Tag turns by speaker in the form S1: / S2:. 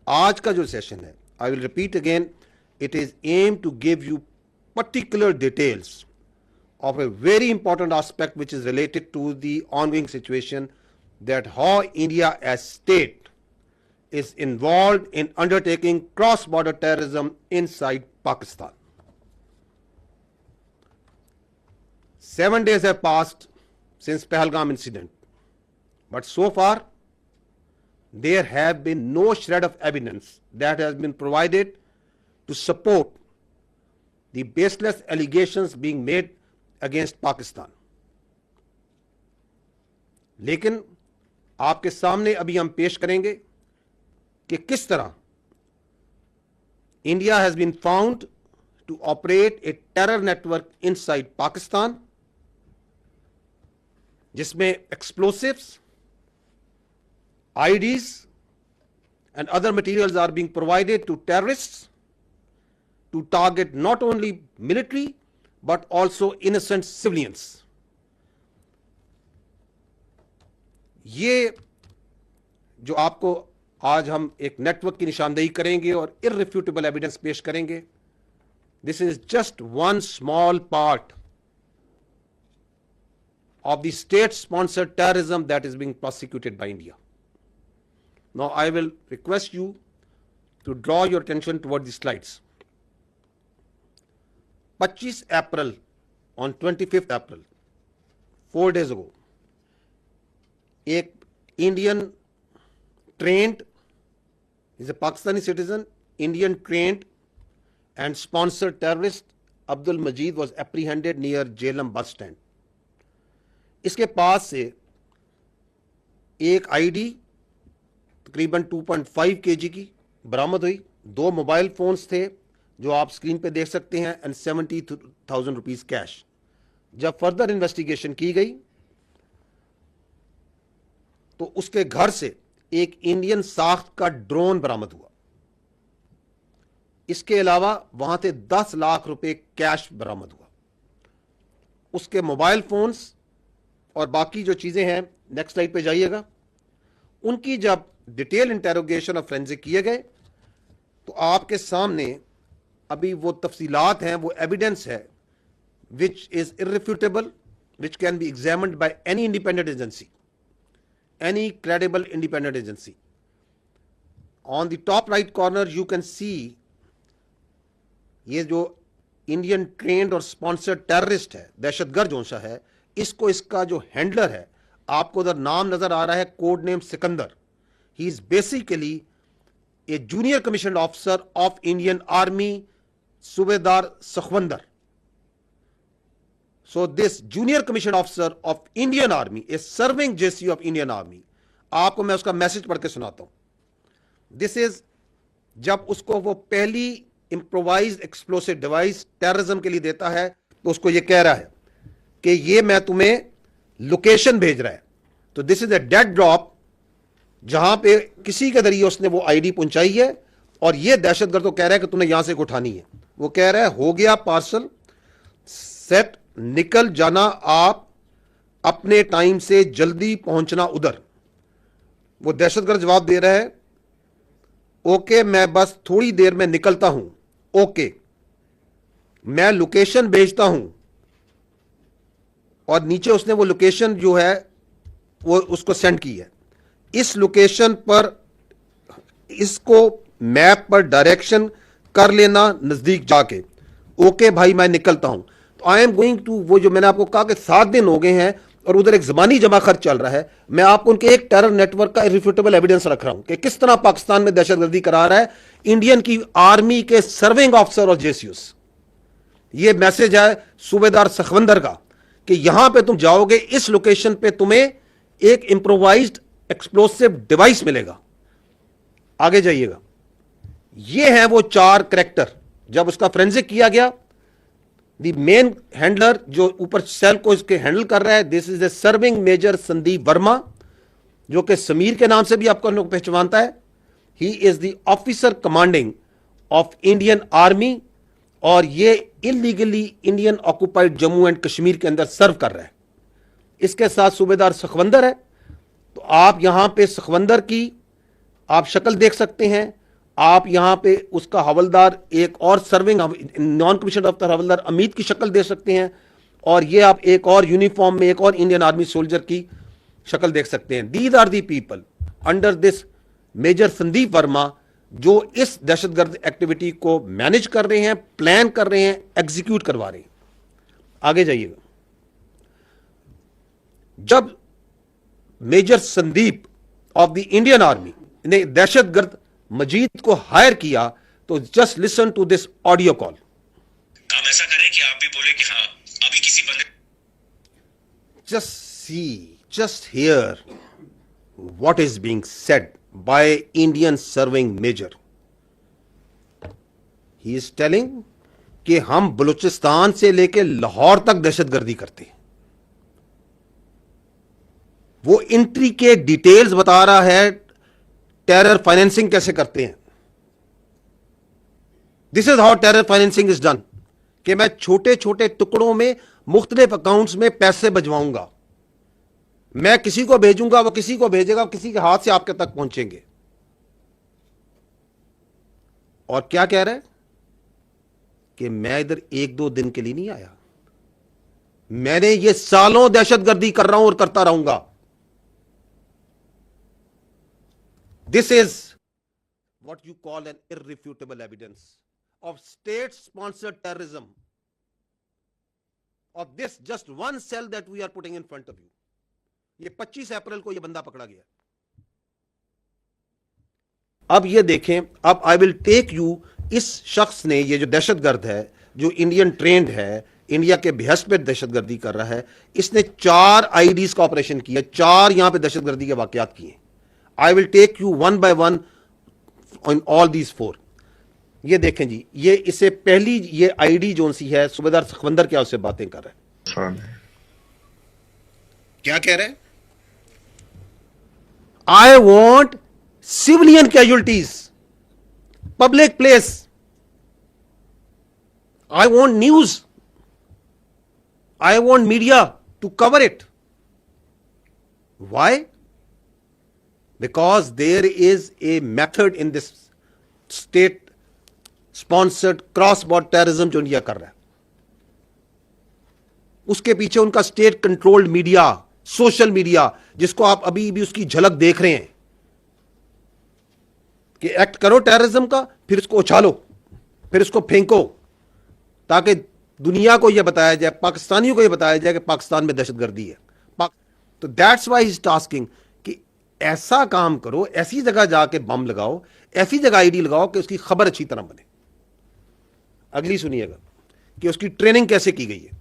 S1: آج کا جو سیشن ہے, I will repeat again, it is aimed to give you particular details of a very important aspect which is related to the ongoing situation, that how India as state is involved in undertaking cross-border terrorism inside Pakistan. 7 days have passed since Pahalgam incident, but so far there have been no shred of evidence that has been provided to support the baseless allegations being made against Pakistan. لیکن آپ کے سامنے ابھی ہم پیش کریں گے کہ کس طرح India has been found to operate a terror network inside Pakistan, جس میں ایکسپلوسیوس, IEDs and other materials are being provided to terrorists to target not only military but also innocent civilians. یہ جو آپ کو آج ہم ایک نیٹ ورک کی نشاندہی کریں گے اور irrefutable ایویڈنس پیش کریں گے, this is just one small part of the state-sponsored terrorism that is being prosecuted by India. Now I will request you to draw your attention toward the slides. 25 April, on 25th April, 4 days ago, ایک Indian trend, is a Pakistani citizen, Indian trained and sponsored terrorist Abdul Majid was apprehended near Jhelum bus stand. اس کے پاس سے ایک ID تقریباً 2.5 kg کی برآمد ہوئی, 2 mobile phones تھے جو آپ اسکرین پہ دیکھ سکتے ہیں, اینڈ 70,000 روپیز کیش. جب فردر انویسٹیگیشن کی گئی تو اس کے گھر سے ایک انڈین ساخت کا ڈرون برآمد ہوا. اس کے علاوہ وہاں سے 10 لاکھ روپے کیش برآمد ہوا. اس کے موبائل فونز اور باقی جو چیزیں ہیں, نیکسٹ سلائڈ پہ جائیے گا, ان کی جب ڈیٹیل انٹیروگیشن اور فرینزک کیے گئے تو آپ کے سامنے ابھی وہ تفصیلات ہیں, وہ ایویڈنس ہے which is irrefutable, which can be examined by any independent agency, any credible independent agency. On the top right corner you can see یہ جو انڈین ٹرینڈ اور اسپانسرڈ ٹیررسٹ ہے, دہشت گرد جو سا ہے, اس کو اس کا جو ہینڈلر ہے, آپ کو ادھر نام نظر آ رہا ہے, code name Sikandar. He is basically a junior commissioned officer of Indian army, Subedar Sukhwinder. So this junior commissioned officer of Indian Army is serving JCU of Indian Army. آپ کو میں اس کا میسج پڑھ کے سناتا ہوں. This is جب اس کو وہ پہلی improvised explosive device terrorism کے لیے دیتا ہے تو اس کو یہ کہہ رہا ہے کہ یہ میں تمہیں لوکیشن بھیج رہا ہے. تو this is a dead drop جہاں پہ کسی کے ذریعے اس نے وہ ID پہنچائی ہے, اور یہ دہشت گرد کو کہہ رہا ہے کہ تم نے یہاں سے اٹھانی ہے. وہ کہہ رہا ہے ہو گیا پارسل سیٹ, نکل جانا آپ اپنے ٹائم سے, جلدی پہنچنا ادھر. وہ دہشت گرد جواب دے رہا ہے اوکے میں بس تھوڑی دیر میں نکلتا ہوں, اوکے میں لوکیشن بھیجتا ہوں. اور نیچے اس نے وہ لوکیشن جو ہے وہ اس کو سینڈ کی ہے. اس لوکیشن پر اس کو میپ پر ڈائریکشن کر لینا نزدیک جا کے, اوکے بھائی میں نکلتا ہوں. تو آئی ایم گوئنگ ٹو, وہ جو میں نے آپ کو کہا کہ 7 دن ہو گئے ہیں اور ادھر ایک زبانی جمع خرچ چل رہا ہے, میں آپ کو ان کے ایک ٹیرر نیٹ ورک کا irrefutable ایویڈنس رکھ رہا ہوں کہ کس طرح پاکستان میں دہشت گردی کرا رہا ہے انڈین کی آرمی کے سرونگ آفیسر اور JCUs. یہ میسج ہے صوبیدار سخوندر کا کہ یہاں پہ تم جاؤ گے, اس لوکیشن پہ تمہیں ایک امپرووائزڈ ایکسپلوسیو ڈیوائس ملے گا. آگے جائیے گا. یہ ہیں وہ 4 کریکٹر. جب اس کا فرینزک کیا گیا, دی مین ہینڈلر جو اوپر سیل کو اس کے ہینڈل کر رہا ہے, دس از اے سرونگ میجر سندیپ ورما, جو کہ سمیر کے نام سے بھی آپ کو پہچانتا ہے. He is the officer commanding of Indian army, اور یہ illegally Indian occupied Jammu and Kashmir کے اندر سرو کر رہا ہے. اس کے ساتھ صوبیدار سخوندر ہے. تو آپ یہاں پہ سخوندر کی آپ شکل دیکھ سکتے ہیں, آپ یہاں پہ اس کا حوالدار ایک اور سرونگ نان کمیشنڈ افسر حوالدار امید کی شکل دے سکتے ہیں, اور یہ آپ ایک اور یونیفارم میں ایک اور انڈین آرمی سولجر کی شکل دیکھ سکتے ہیں. These are the people under this major Sandeep Verma جو اس دہشت گرد ایکٹیویٹی کو مینج کر رہے ہیں, پلان کر رہے ہیں, ایگزیکیوٹ کروا رہے ہیں. آگے جائیے گا. جب major Sandeep of the Indian army نے دہشت گرد مجید کو ہائر کیا تو just listen to this audio call.
S2: آپ ایسا کریں کہ آپ بھی بولے کہ ہاں ابھی کسی بندے
S1: just hear what is being said by Indian serving major. He is telling کہ ہم بلوچستان سے لے کے لاہور تک دہشت گردی کرتے ہیں. وہ انٹری کے ڈیٹیلز بتا رہا ہے, ٹیرر فائنینسنگ کیسے کرتے ہیں. This is how terror financing is done, کہ میں چھوٹے چھوٹے ٹکڑوں میں مختلف اکاؤنٹس میں پیسے بھجواؤں گا, میں کسی کو بھیجوں گا, وہ کسی کو بھیجے گا, کسی کے ہاتھ سے آپ کے تک پہنچیں گے. اور کیا کہہ رہے ہیں کہ میں ادھر ایک دو دن کے لیے نہیں آیا, میں نے یہ سالوں دہشت گردی کر رہا ہوں اور کرتا رہوں گا. This is what you call an irrefutable evidence of state-sponsored terrorism, of this just one cell that we are putting in front of you. یہ 25 اپریل کو یہ بندہ پکڑا گیا. اب یہ دیکھیں, اب I will take you, اس شخص نے, یہ جو دہشت گرد ہے, جو انڈین ٹرینڈ ہے, انڈیا کے بہشت پہ دہشت گردی کر رہا ہے, اس نے 4 IDs کا آپریشن کیا, 4 یہاں پہ دہشت گردی کے واقعات کیے. I will take you one by one on all these 4. یہ دیکھیں جی, یہ اس سے پہلی یہ آئی ڈی جون سی ہے, صوبیدار سخوندر کیا اس سے باتیں کر رہے ہیں, کیا کہہ رہے ہیں, I want civilian casualties, public place, I want news, I want media to cover it. Why? Because there is a method in this state sponsored cross border terrorism جو انڈیا کر رہا ہے, اس کے پیچھے ان کا state controlled media, social media, جس کو آپ ابھی بھی اس کی جھلک دیکھ رہے ہیں کہ ایکٹ کرو ٹیررزم کا, پھر اس کو اچھالو, پھر اس کو پھینکو, تاکہ دنیا کو یہ بتایا جائے, پاکستانیوں کو یہ بتایا جائے کہ پاکستان میں دہشت گردی ہے. تو دیٹس وائی از ٹاسکنگ کہ ایسا کام کرو, ایسی جگہ جا کے بم لگاؤ, ایسی جگہ آئی ڈی لگاؤ کہ اس کی خبر اچھی طرح بنے. اگلی سنیے گا کہ اس کی ٹریننگ کیسے کی گئی ہے.